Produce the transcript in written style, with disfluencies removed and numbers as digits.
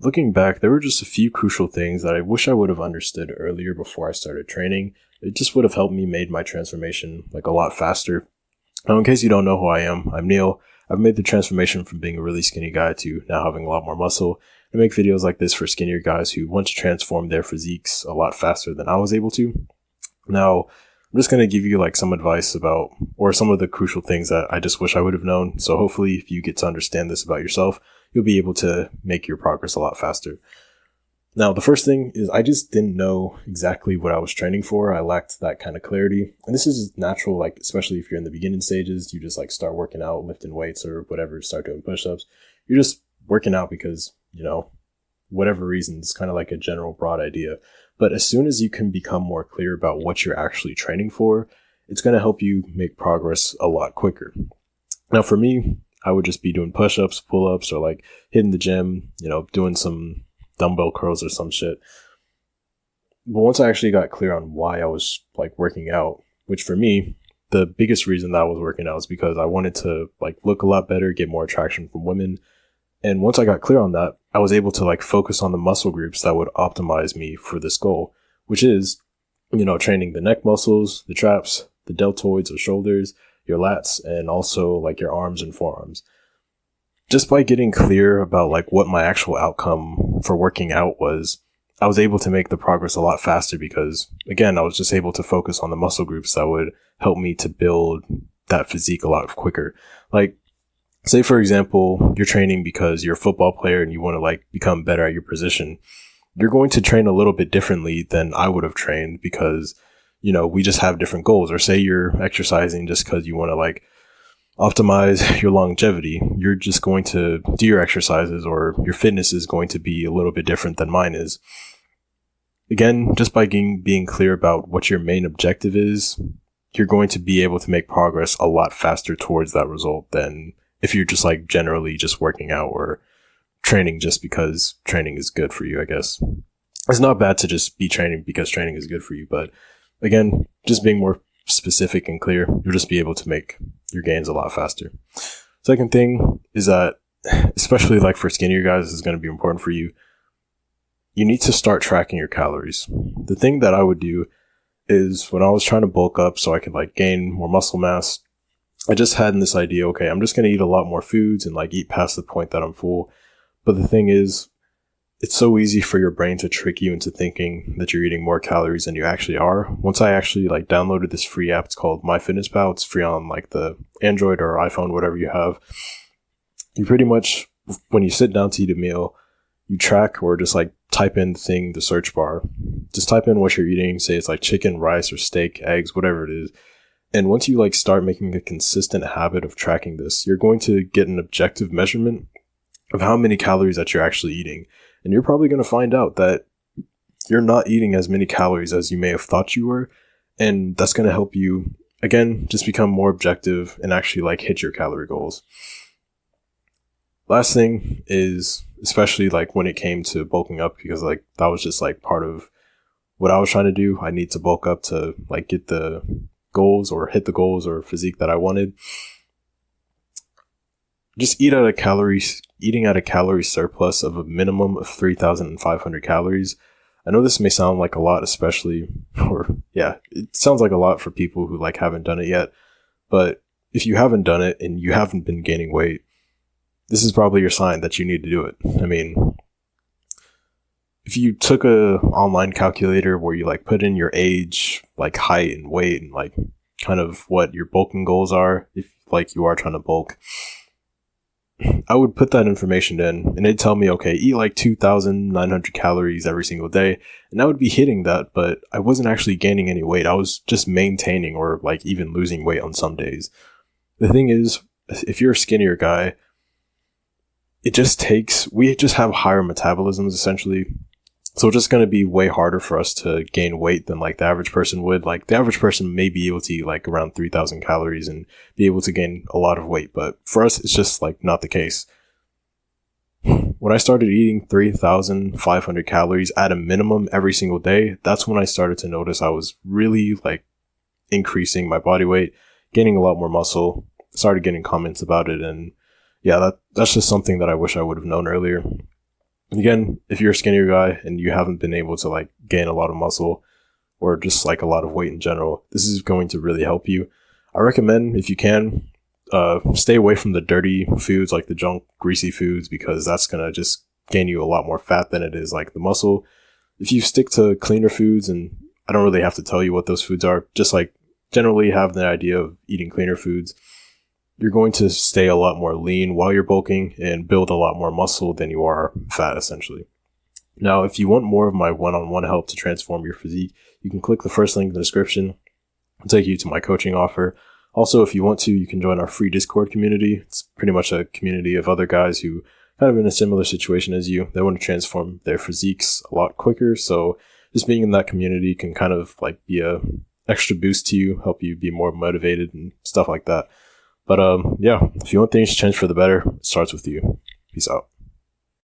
Looking back, there were just a few crucial things that I wish I would have understood earlier before I started training. It just would have helped me made my transformation like a lot faster. Now, in case you don't know who I am, I'm Neal. I've made the transformation from being a really skinny guy to now having a lot more muscle. I make videos like this for skinnier guys who want to transform their physiques a lot faster than I was able to. Now, I'm just going to give you like some advice about, or some of the crucial things that I just wish I would have known. So hopefully if you get to understand this about yourself, you'll be able to make your progress a lot faster. Now, the first thing is I just didn't know exactly what I was training for. I lacked that kind of clarity. And this is natural, like, especially if you're in the beginning stages, you just like start working out, lifting weights or whatever, start doing push-ups. You're just working out because, whatever reason, it's kind of like a general broad idea. But as soon as you can become more clear about what you're actually training for, it's going to help you make progress a lot quicker. Now, for me, I would just be doing push-ups, pull-ups, or like hitting the gym, doing some dumbbell curls or some shit. But once I actually got clear on why I was like working out, which for me, the biggest reason that I was working out is because I wanted to like look a lot better, get more attraction from women. And once I got clear on that, I was able to like focus on the muscle groups that would optimize me for this goal, which is, training the neck muscles, the traps, the deltoids or shoulders, your lats, and also like your arms and forearms. Just by getting clear about like what my actual outcome for working out was, I was able to make the progress a lot faster because, again, I was just able to focus on the muscle groups that would help me to build that physique a lot quicker. Like, say, for example, you're training because you're a football player and you want to like become better at your position. You're going to train a little bit differently than I would have trained because, we just have different goals. Or say you're exercising just because you want to like optimize your longevity. You're just going to do your exercises, or your fitness is going to be a little bit different than mine is. Again, just by being clear about what your main objective is, you're going to be able to make progress a lot faster towards that result than if you're just like generally just working out or training just because training is good for you, I guess. It's not bad to just be training because training is good for you, but again, just being more specific and clear, you'll just be able to make your gains a lot faster. Second thing is that, especially like for skinnier guys, this is going to be important for you. You need to start tracking your calories. The thing that I would do is when I was trying to bulk up so I could like gain more muscle mass, I just had this idea, okay, I'm just going to eat a lot more foods and like eat past the point that I'm full. But the thing is, it's so easy for your brain to trick you into thinking that you're eating more calories than you actually are. Once I actually like downloaded this free app, it's called MyFitnessPal. It's free on like the Android or iPhone, whatever you have. You pretty much, when you sit down to eat a meal, you track or just like type in the search bar. Just type in what you're eating. Say it's like chicken, rice, or steak, eggs, whatever it is. And once you like start making a consistent habit of tracking this, you're going to get an objective measurement of how many calories that you're actually eating. And you're probably going to find out that you're not eating as many calories as you may have thought you were. And that's going to help you, again, just become more objective and actually like hit your calorie goals. Last thing is, especially like when it came to bulking up, because like that was just like part of what I was trying to do. I need to bulk up to like get the goals or hit the goals or physique that I wanted. Just eating at a calorie surplus of a minimum of 3,500 calories. I know this may sound like a lot, it sounds like a lot for people who like haven't done it yet. But if you haven't done it and you haven't been gaining weight, this is probably your sign that you need to do it. I mean, if you took a online calculator where you like put in your age, like height and weight and like kind of what your bulking goals are, if like you are trying to bulk, I would put that information in and it'd tell me, okay, eat like 2,900 calories every single day. And I would be hitting that, but I wasn't actually gaining any weight. I was just maintaining or like even losing weight on some days. The thing is, if you're a skinnier guy, we just have higher metabolisms essentially. So it's just going to be way harder for us to gain weight than like the average person would. Like the average person may be able to eat like around 3,000 calories and be able to gain a lot of weight. But for us, it's just like not the case. When I started eating 3,500 calories at a minimum every single day, that's when I started to notice I was really like increasing my body weight, gaining a lot more muscle, started getting comments about it. And yeah, that's just something that I wish I would have known earlier. And again, if you're a skinnier guy and you haven't been able to like gain a lot of muscle or just like a lot of weight in general, this is going to really help you. I recommend, if you can, stay away from the dirty foods, like the junk, greasy foods, because that's going to just gain you a lot more fat than it is like the muscle. If you stick to cleaner foods, and I don't really have to tell you what those foods are, just like generally have the idea of eating cleaner foods, you're going to stay a lot more lean while you're bulking and build a lot more muscle than you are fat, essentially. Now, if you want more of my one-on-one help to transform your physique, you can click the first link in the description. It'll take you to my coaching offer. Also, if you want to, you can join our free Discord community. It's pretty much a community of other guys who kind of in a similar situation as you. They want to transform their physiques a lot quicker. So just being in that community can kind of like be a extra boost to you, help you be more motivated and stuff like that. But yeah, if you want things to change for the better, it starts with you. Peace out.